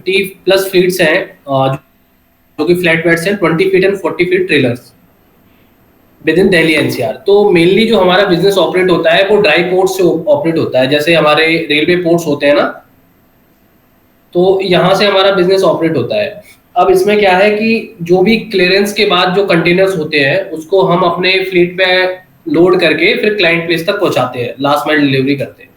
Plus fleets हैं, जो कि फ्लैट बेड्स हैं, 20 feet and 40 feet trailers with in Delhi NCR. तो मेनली जो हमारा बिजनेस ऑपरेट होता है वो ड्राई पोर्ट से ऑपरेट होता है, जैसे हमारे रेलवे पोर्ट्स होते हैं ना, तो यहाँ से हमारा बिजनेस ऑपरेट होता है। अब इसमें क्या है कि जो भी क्लियरेंस के बाद जो कंटेनर्स होते हैं उसको हम अपने फ्लीट पे लोड करके फिर क्लाइंट प्लेस तक पहुंचाते हैं, लास्ट माइल डिलीवरी करते हैं।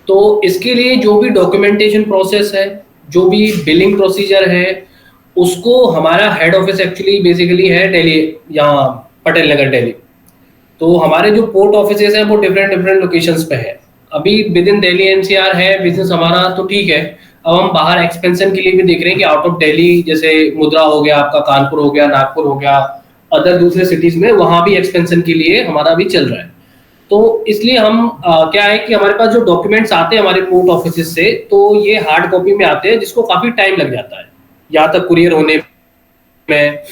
तो इसके लिए जो भी डॉक्यूमेंटेशन प्रोसेस है, जो भी बिलिंग प्रोसीजर है, उसको हमारा हेड ऑफिस एक्चुअली बेसिकली है दिल्ली, यहाँ पटेल नगर दिल्ली। तो हमारे जो पोर्ट ऑफिसेज हैं वो डिफरेंट डिफरेंट लोकेशंस पे है। अभी विद इन दिल्ली एनसीआर है बिजनेस हमारा, तो ठीक है। अब हम बाहर एक्सपेंशन के लिए भी देख रहे हैं कि आउट ऑफ दिल्ली, जैसे मुद्रा हो गया आपका, कानपुर हो गया, नागपुर हो गया, अदर दूसरे सिटीज में वहां भी एक्सपेंशन के लिए हमारा भी चल रहा है। तो इसलिए हम क्या है कि हमारे पास जो डॉक्यूमेंट्स आते हैं हमारे पोर्ट ऑफिस से, तो ये हार्ड कॉपी में आते हैं, जिसको काफी टाइम लग जाता है यहाँ तक कुरियर होने में।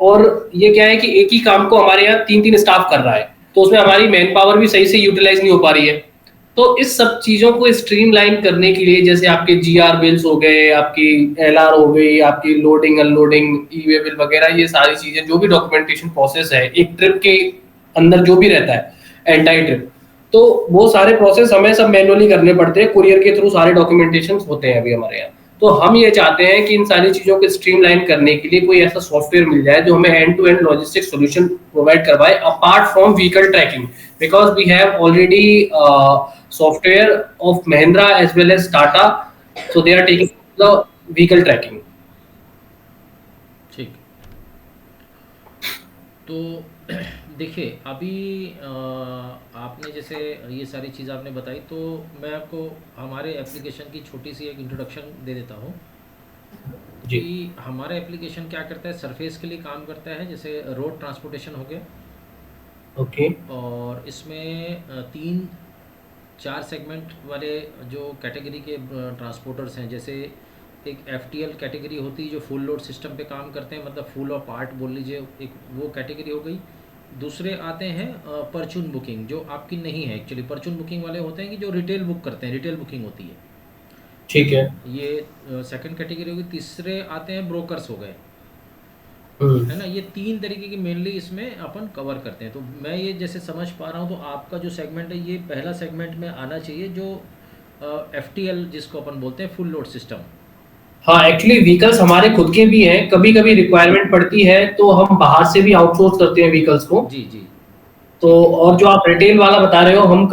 और ये क्या है कि एक ही काम को हमारे यहाँ 3-3 स्टाफ कर रहा है, तो उसमें हमारी मैन पावर भी सही से यूटिलाइज नहीं हो पा रही है। तो इस सब चीजों को स्ट्रीमलाइन करने के लिए, जैसे आपके जीआर बिल्स हो गए, आपकी एलआर हो गई, आपकी लोडिंग अनलोडिंग, ई वे बिल वगैरह, ये सारी चीजें जो भी डॉक्यूमेंटेशन प्रोसेस है एक ट्रिप के अंदर जो भी रहता है एंटायर ट्रिप, तो वो सारे प्रोसेस हमें सब मैनुअली करने पड़ते हैं, कुरियर के थ्रू सारे डॉक्यूमेंटेशन होते हैं अभी हमारे यहाँ। तो हम ये चाहते हैं कि इन सारी चीजों को स्ट्रीमलाइन करने के लिए कोई ऐसा सॉफ्टवेयर मिल जाए जो हमें end to end logistic solution provide करवाए, apart from vehicle tracking, because we have already software of Mahindra as well as Tata, so they are taking the vehicle tracking. ठीक। तो देखिए अभी आपने जैसे ये सारी चीज़ आपने बताई, तो मैं आपको हमारे एप्लीकेशन की छोटी सी एक इंट्रोडक्शन दे देता हूँ कि जी। हमारा एप्लीकेशन क्या करता है, सरफेस के लिए काम करता है, जैसे रोड ट्रांसपोर्टेशन हो गया। ओके। और इसमें तीन चार सेगमेंट वाले जो कैटेगरी के ट्रांसपोर्टर्स हैं, जैसे एक एफटीएल कैटेगरी होती है जो फुल लोड सिस्टम पे काम करते हैं, मतलब फुल और पार्ट बोल लीजिए, एक वो कैटेगरी हो गई। दूसरे आते हैं परचून बुकिंग, जो आपकी नहीं है एक्चुअली। परचून बुकिंग वाले होते हैं कि जो रिटेल बुक करते हैं, रिटेल बुकिंग होती है, ठीक है। ये सेकंड कैटेगरी होगी। तीसरे आते हैं ब्रोकर्स हो गए, हम्म। है ना। ये तीन तरीके की मेनली इसमें अपन कवर करते हैं। तो मैं ये जैसे समझ पा रहा हूँ, तो आपका जो सेगमेंट है ये पहला सेगमेंट में आना चाहिए, जो एफटीएल जिसको अपन बोलते हैं, फुल लोड सिस्टम। हाँ, एक्चुअली व्हीकल्स हमारे खुद के भी हैं, कभी कभी रिक्वायरमेंट पड़ती है तो हम बाहर से भी आउटसोर्स करते हैं व्हीकल्स को। जी जी। तो ठीक है। और जो आप रिटेल वाला बता रहे हो, हम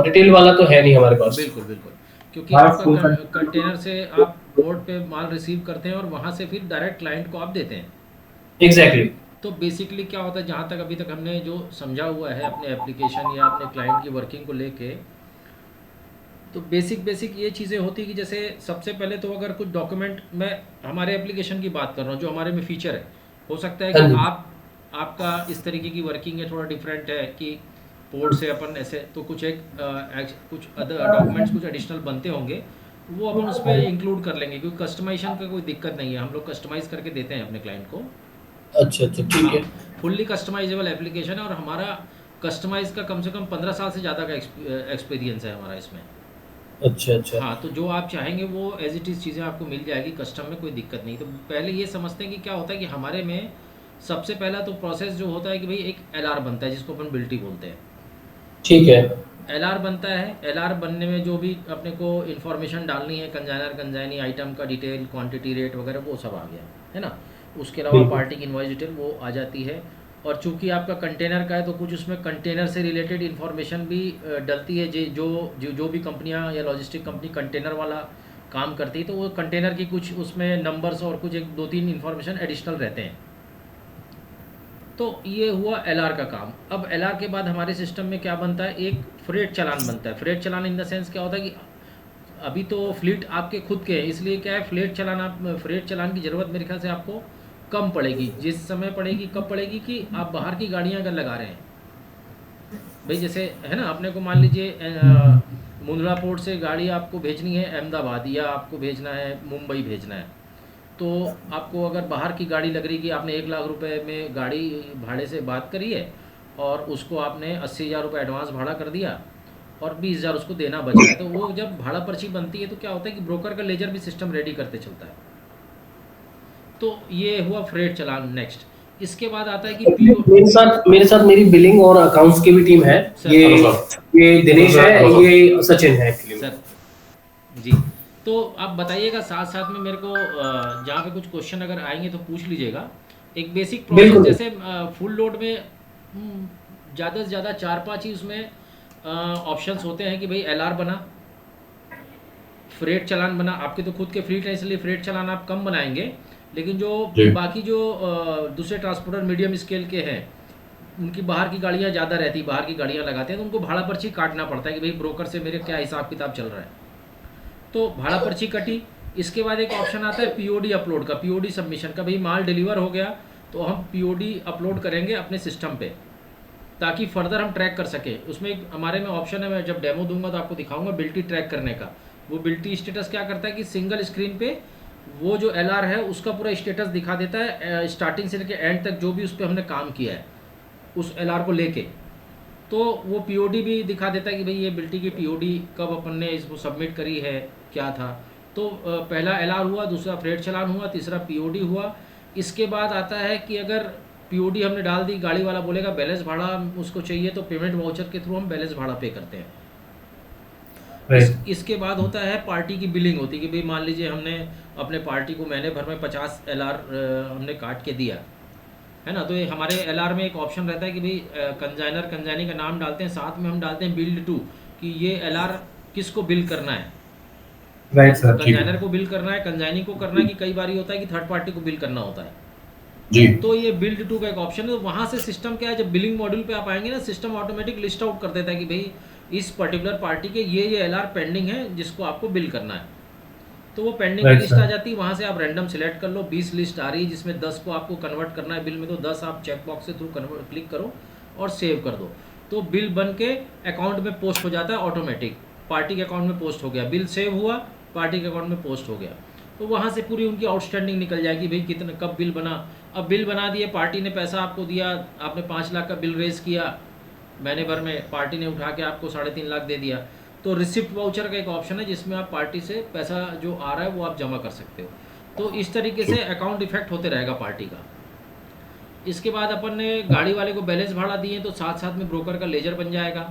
रिटेल वाला तो है नहीं हमारे पास। बिल्कुल बिल्कुल। क्योंकि हमारा आपका फुल कंटेनर से आप पोर्ट पे माल रिसीव करते हैं और वहाँ से फिर डायरेक्ट क्लाइंट को आप देते हैं। एग्जैक्टली। तो बेसिकली क्या होता है, जहाँ तक अभी तक हमने जो समझा हुआ है अपने एप्लीकेशन या अपने क्लाइंट की वर्किंग को लेके, तो बेसिक बेसिक ये चीज़ें होती कि जैसे सबसे पहले तो अगर कुछ डॉक्यूमेंट, मैं हमारे एप्लीकेशन की बात कर रहा हूँ जो हमारे में फीचर है, हो सकता है हाँ कि जी। आपका इस तरीके की वर्किंग है, थोड़ा डिफरेंट है कि पोर्ट से अपन ऐसे, तो कुछ एक कुछ अदर डॉक्यूमेंट्स कुछ एडिशनल बनते होंगे, वो अपन उस पर इंक्लूड कर लेंगे, क्योंकि कस्टमाइजेशन का कोई दिक्कत नहीं है, हम लोग कस्टमाइज़ करके देते हैं अपने क्लाइंट को। अच्छा अच्छा, ठीक हाँ, है। फुल्ली कस्टमाइजेबल एप्लीकेशन है, और हमारा कस्टमाइज़ का कम से कम 15 साल से ज़्यादा का एक्सपीरियंस है हमारा इसमें। अच्छा अच्छा। हाँ, तो जो आप चाहेंगे वो एज इट इज़ चीज़ें आपको मिल जाएगी कस्टम में, कोई दिक्कत नहीं। तो पहले ये समझते हैं कि क्या होता है कि हमारे में सबसे पहला तो प्रोसेस जो होता है कि भाई एक एलआर बनता है, जिसको अपन बिल्टी बोलते हैं। ठीक है। एलआर बनता है। एलआर बनने में जो भी अपने को इन्फॉर्मेशन डालनी है, कंजाइनर कंजाइनी आइटम का डिटेल, क्वांटिटी, रेट वगैरह, वो सब आ गया, है ना। उसके अलावा बिल्कुल। पार्टी की इनवॉइस डिटेल वो आ जाती है। और चूंकि आपका कंटेनर का है, तो कुछ उसमें कंटेनर से रिलेटेड इन्फॉर्मेशन भी डलती है। जो भी कंपनियां या लॉजिस्टिक कंपनी कंटेनर वाला काम करती है, तो वो कंटेनर की कुछ उसमें नंबर्स और कुछ एक दो तीन इन्फॉर्मेशन एडिशनल रहते हैं। तो ये हुआ एलआर का काम। अब एलआर के बाद हमारे सिस्टम में क्या बनता है, एक फ्रेट चालान बनता है। Freight challan in the sense क्या होता है कि अभी तो फ्लीट आपके खुद के हैं, इसलिए क्या है, फ्रेट चालान की ज़रूरत मेरे ख्याल से आपको कम पड़ेगी। जिस समय पड़ेगी, कब पड़ेगी, कि आप बाहर की गाड़ियाँ अगर लगा रहे हैं, भाई जैसे है ना, अपने को मान लीजिए मुंद्रा पोर्ट से गाड़ी आपको भेजनी है अहमदाबाद, या आपको भेजना है मुंबई भेजना है, तो आपको अगर बाहर की गाड़ी लग रही कि आपने 1 लाख रुपए में गाड़ी भाड़े से बात करी है, और उसको आपने 80,000 रुपये एडवांस भाड़ा कर दिया, और 20,000 उसको देना बचा है। तो वो जब भाड़ा पर्ची बनती है तो क्या होता है कि ब्रोकर का लेजर भी सिस्टम रेडी करते चलता है। तो ये हुआ फ्रेट चालान। नेक्स्ट इसके बाद आता है कि पीओ। मेरे साथ मेरी बिलिंग और अकाउंट्स की भी टीम है। सर ये हेलो सर। ये दिनेश हेलो है, सर। Hello sir. ये सचिन है एक्चुअली। सर जी, तो आप बताइएगा साथ साथ में मेरे को जहाँ पे कुछ क्वेश्चन अगर आएंगे तो पूछ लीजिएगा। एक बेसिक प्रोसेस, बिल्कुल। जैसे फुल लोड में ज़्यादा से ज़्यादा 4-5 ही उसमें ऑप्शंस होते हैं कि भाई एलआर बना, फ्रेट चालान बना। आपके तो खुद के फ्लीट है इसलिए फ्रेट चालान आप कम बनाएंगे, लेकिन जो जी बाकी जो दूसरे ट्रांसपोर्टर मीडियम स्केल के हैं उनकी बाहर की गाड़ियाँ ज़्यादा रहती, बाहर की गाड़ियाँ लगाते हैं, तो उनको भाड़ा पर्ची काटना पड़ता है कि भाई ब्रोकर से मेरे क्या हिसाब किताब चल रहा है। तो भाड़ा पर्ची कटी। इसके बाद एक ऑप्शन आता है पीओडी अपलोड का, पीओडी सबमिशन का। भाई माल डिलीवर हो गया तो हम पीओडी अपलोड करेंगे अपने सिस्टम पे, ताकि फर्दर हम ट्रैक कर सकें। उसमें एक हमारे में ऑप्शन है, मैं जब डेमो दूंगा तो आपको दिखाऊंगा बिल्टी ट्रैक करने का। वो बिल्टी स्टेटस क्या करता है कि सिंगल स्क्रीन पे वो जो एलआर है उसका पूरा स्टेटस दिखा देता है, स्टार्टिंग से लेकर एंड तक जो भी उस पर हमने काम किया है उस एलआर को लेके। तो वो पीओडी भी दिखा देता है कि भाई ये बिल्टी की पीओडी कब अपन ने इसको सबमिट करी है, क्या था। तो पहला एलआर हुआ, दूसरा फ्रेट चालान हुआ, तीसरा पीओडी हुआ। इसके बाद आता है कि अगर पीओडी हमने डाल दी, गाड़ी वाला बोलेगा बैलेंस भाड़ा उसको चाहिए, तो पेमेंट वाउचर के थ्रू हम बैलेंस भाड़ा पे करते हैं। राइट। इसके बाद होता है पार्टी की बिलिंग होती है कि भाई मान लीजिए हमने अपने पार्टी को महीने भर में 50 एलआर हमने काट के दिया है ना। तो ये हमारे एलआर में एक ऑप्शन रहता है कि भाई कंजाइनर कंजाइनी का नाम डालते हैं, साथ में हम डालते हैं बिल्ड टू, कि ये एलआर किसको बिल करना है। Right sir. जी कंजाइनर को बिल करना है, कंजाइनी को करना है, कि कई बार होता है कि थर्ड पार्टी को बिल करना होता है। जी तो ये बिल्ड टू का एक ऑप्शन है। तो वहाँ से सिस्टम क्या है, जब बिलिंग मॉड्यूल पे आप आएंगे ना, सिस्टम ऑटोमेटिक लिस्ट आउट कर देता है कि भाई इस पर्टिकुलर पार्टी के ये एलआर पेंडिंग है जिसको आपको बिल करना है। तो वो पेंडिंग की राइट लिस्ट आ सर। जाती है, वहाँ से आप रैंडम सिलेक्ट कर लो। 20 लिस्ट आ रही है जिसमें 10 को आपको कन्वर्ट करना है बिल में, तो 10 आप चेक बॉक्स के थ्रू कन्वर्ट क्लिक करो और सेव कर दो। तो बिल बन के अकाउंट में पोस्ट हो जाता है ऑटोमेटिक, पार्टी के अकाउंट में पोस्ट हो गया, बिल सेव हुआ, पार्टी के अकाउंट में पोस्ट हो गया। तो वहाँ से पूरी उनकी आउटस्टैंडिंग निकल जाएगी, भाई कितना कब बिल बना। अब बिल बना दिए, पार्टी ने पैसा आपको दिया, आपने 5 लाख का बिल रेज किया महीने भर में, पार्टी ने उठा के आपको 3.5 लाख दे दिया। तो रिसिप्ट वाउचर का एक ऑप्शन है जिसमें आप पार्टी से पैसा जो आ रहा है वो आप जमा कर सकते हो। तो इस तरीके से अकाउंट इफेक्ट होते रहेगा पार्टी का। इसके बाद अपन ने गाड़ी वाले को बैलेंस भाड़ा दिए, तो साथ साथ में ब्रोकर का लेजर बन जाएगा।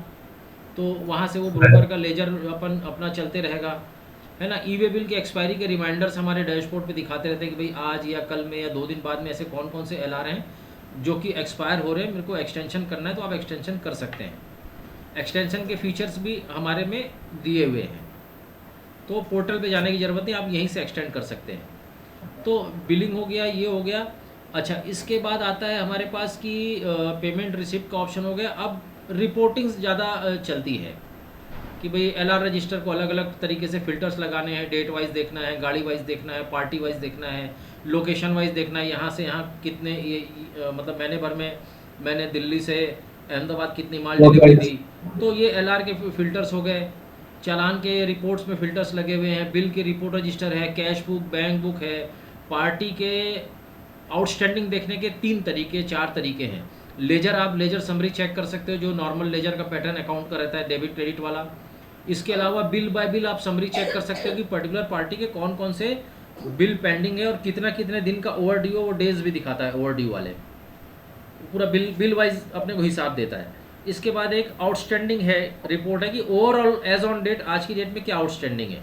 तो वहाँ से वो ब्रोकर का लेजर अपन अपना चलते रहेगा, है ना। ई वे बिल के एक्सपायरी के रिमाइंडर्स हमारे डैशबोर्ड पे दिखाते रहते हैं कि भाई आज या कल में या 2 दिन बाद में ऐसे कौन कौन से एलआर हैं जो कि एक्सपायर हो रहे हैं, मेरे को एक्सटेंशन करना है, तो आप एक्सटेंशन कर सकते हैं। एक्सटेंशन के फीचर्स भी हमारे में दिए हुए हैं, तो पोर्टल पे जाने की ज़रूरत नहीं, आप यहीं से एक्सटेंड कर सकते हैं। तो बिलिंग हो गया, ये हो गया। अच्छा, इसके बाद आता है हमारे पास कि पेमेंट रिसिप्ट का ऑप्शन हो गया। अब रिपोर्टिंग्स ज़्यादा चलती है कि भाई एलआर रजिस्टर को अलग अलग तरीके से फ़िल्टर्स लगाने हैं, डेट वाइज देखना है, गाड़ी वाइज देखना है, पार्टी वाइज देखना है, लोकेशन वाइज देखना है, यहाँ से यहाँ कितने मतलब महीने भर में मैंने दिल्ली से अहमदाबाद कितनी माल डिलीवरी दी। तो ये एलआर के फ़िल्टर्स हो गए। चालान के रिपोर्ट्स में फ़िल्टर्स लगे हुए हैं, बिल के रिपोर्ट रजिस्टर है, कैश बुक, बैंक बुक है। पार्टी के आउटस्टैंडिंग देखने के 3 तरीके 4 तरीके हैं। लेजर, आप लेजर समरी चेक कर सकते हो, जो नॉर्मल लेजर का पैटर्न अकाउंट का रहता है, डेबिट क्रेडिट वाला। इसके अलावा बिल बाय बिल आप समरी चेक कर सकते हो कि पर्टिकुलर पार्टी के कौन कौन से बिल पेंडिंग है और कितना कितने दिन का ओवर ड्यू, वो डेज भी दिखाता है ओवर ड्यू वाले, पूरा बिल वाइज अपने को हिसाब देता है। इसके बाद एक आउटस्टैंडिंग है रिपोर्ट है कि ओवरऑल एज ऑन डेट, आज की डेट में क्या आउटस्टैंडिंग है,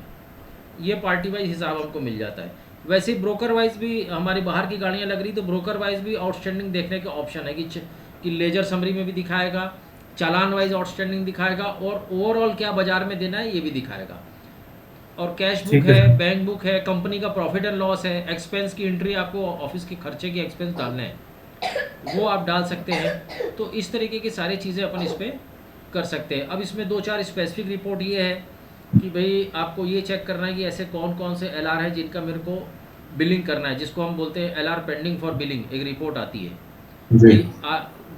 ये पार्टी वाइज हिसाब हमको मिल जाता है। वैसे ही ब्रोकर वाइज भी हमारी बाहर की गाड़ियाँ लग रही, तो ब्रोकर वाइज भी आउटस्टैंडिंग देखने का ऑप्शन है कि लेजर समरी में भी दिखाएगा, चालान वाइज आउटस्टैंडिंग दिखाएगा, और ओवरऑल क्या बाजार में देना है ये भी दिखाएगा। और कैश बुक है, बैंक बुक है, कंपनी का प्रॉफिट एंड लॉस है, एक्सपेंस की एंट्री, आपको ऑफिस के खर्चे के एक्सपेंस डालने हैं वो आप डाल सकते हैं। तो इस तरीके की सारी चीज़ें अपन इस पर कर सकते हैं। अब इसमें 2-4 स्पेसिफिक रिपोर्ट ये है कि भाई आपको ये चेक करना है कि ऐसे कौन कौन से एलआर है जिनका मेरे को बिलिंग करना है, जिसको हम बोलते हैं एलआर पेंडिंग फॉर बिलिंग। एक रिपोर्ट आती है जी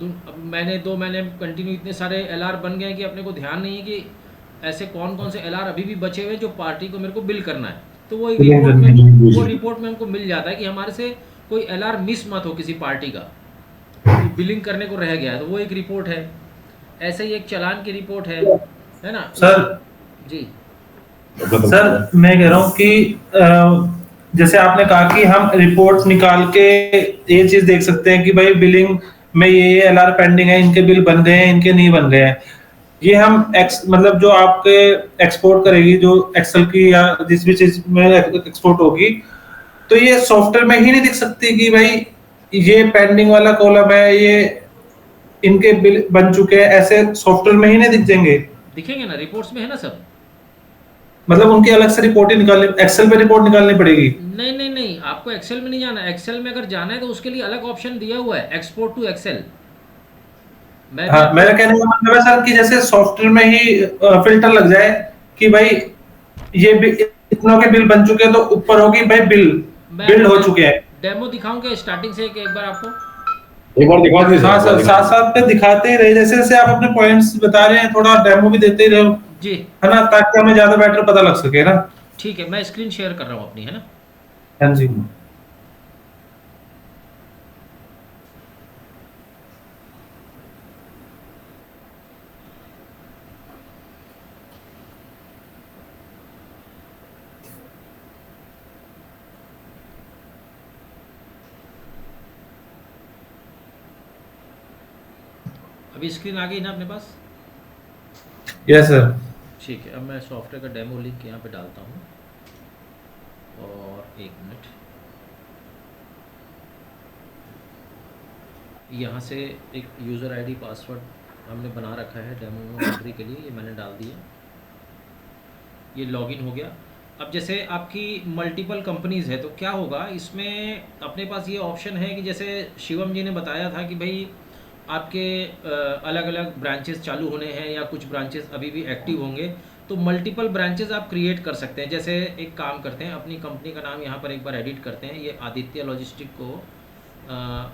अब मैंने 2 महीने कंटिन्यू इतने सारे एलआर बन गए हैं कि अपने को ध्यान नहीं है कि ऐसे कौन कौन से एलआर अभी भी बचे हुए जो पार्टी को मेरे को बिल करना है। तो वो एक रिपोर्ट में हमको मिल जाता है कि हमारे से कोई एलआर मिस मत हो किसी पार्टी का, बिलिंग करने को रह गया है, तो वो एक रिपोर्ट है। ऐसे ही एक चालान की रिपोर्ट है। है ना इस। सर जी। सर मैं कह रहा हूँ कि जैसे आपने कहा कि हम रिपोर्ट निकाल के ये चीज देख सकते हैं कि भाई बिलिंग में ये एलआर पेंडिंग है, इनके बिल बन गए हैं, इनके नहीं बन गए हैं। ये हम एक्स मतलब जो आपके एक्सपोर्ट करेगी जो एक्सेल की या जिस भी चीज में एक्सपोर्ट होगी, तो ये सॉफ्टवेयर में ही नहीं दिख सकती कि भाई ये पेंडिंग वाला कॉलम है, ये इनके बिल बन चुके हैं, ऐसे सॉफ्टवेयर में ही नहीं दिख जाएंगे? दिखेंगे ना, रिपोर्ट्स में है ना सब। मतलब उनकी अलग से रिपोर्ट ही निकालनी, एक्सेल पे रिपोर्ट निकालनी पड़ेगी? नहीं नहीं नहीं, आपको एक्सेल में नहीं जाना। एक्सेल में अगर जाना है तो उसके लिए अलग ऑप्शन दिया हुआ है, एक्सपोर्ट टू एक्सेल। मैं भी हाँ, आपको। मेरा कहने का मतलब है सर कि जैसे सॉफ्टवेयर में ही फिल्टर लग जाए कि भाई ये इतनों के बिल बन चुके हैं तो ऊपर होगी भाई बिल मैं बिल्ड आपको हो चुके हैं। डेमो दिखाऊं क्या स्टार्टिंग से एक बार आपको? एक बार दिखा दीजिए सर, हाँ एक बार सर, दिखा साथ दीजिए। साथ पे दिखाते ही रहे, जैसे जैसे आप अपने पॉइंट्स बता रहे हैं थोड़ा डेमो भी देते ही रहो, जी है ना, ताकि हमें ज्यादा बेटर पता लग सके ना। ठीक है, मैं स्क्रीन शेयर कर रहा हूँ अपनी, है ना। हाँ जी। अभी स्क्रीन आ गई ना अपने पास? Yes sir. ठीक है, अब मैं सॉफ्टवेयर का डेमो लिंक यहाँ पे डालता हूँ। और एक मिनट, यहाँ से एक यूज़र आईडी पासवर्ड हमने बना रखा है डेमो एंट्री के लिए, ये मैंने डाल दिया। ये लॉगिन हो गया। अब जैसे आपकी मल्टीपल कंपनीज़ है तो क्या होगा इसमें, अपने पास ये ऑप्शन है कि जैसे शिवम जी ने बताया था कि भाई आपके अलग अलग ब्रांचेस चालू होने हैं या कुछ ब्रांचेस अभी भी एक्टिव होंगे, तो मल्टीपल ब्रांचेस आप क्रिएट कर सकते हैं। जैसे एक काम करते हैं, अपनी कंपनी का नाम यहाँ पर एक बार एडिट करते हैं। ये आदित्य लॉजिस्टिक को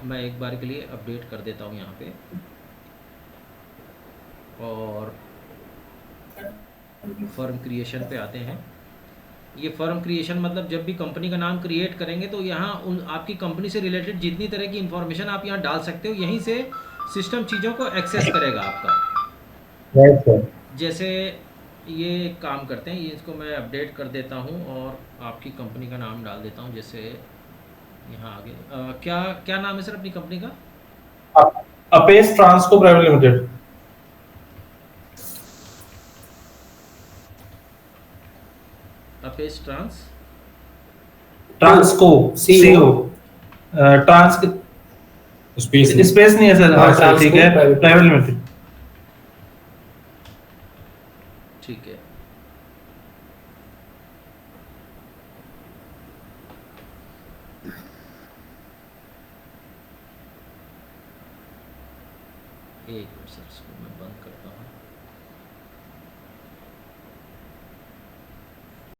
मैं एक बार के लिए अपडेट कर देता हूँ यहाँ पे। और फर्म क्रिएशन पे आते हैं। ये फर्म क्रिएशन मतलब जब भी कंपनी का नाम क्रिएट करेंगे तो यहाँ उन आपकी कंपनी से रिलेटेड जितनी तरह की इन्फॉर्मेशन आप यहाँ डाल सकते हो, यहीं से सिस्टम चीज़ों को एक्सेस करेगा आपका। Right sir. जैसे ये एक काम करते हैं, ये इसको मैं अपडेट कर देता हूँ और आपकी कंपनी का नाम डाल देता हूँ। जैसे यहाँ आगे क्या क्या नाम है सर अपनी कंपनी का? अपेस ट्रांसको प्राइवेट लिमिटेड। अपेस Transco, CO, trans space space नहीं है सर। हाँ सर, ठीक है, प्राइवेट लिमिटेड। ठीक है। एक मिनट सर, इसको मैं बंद करता हूँ।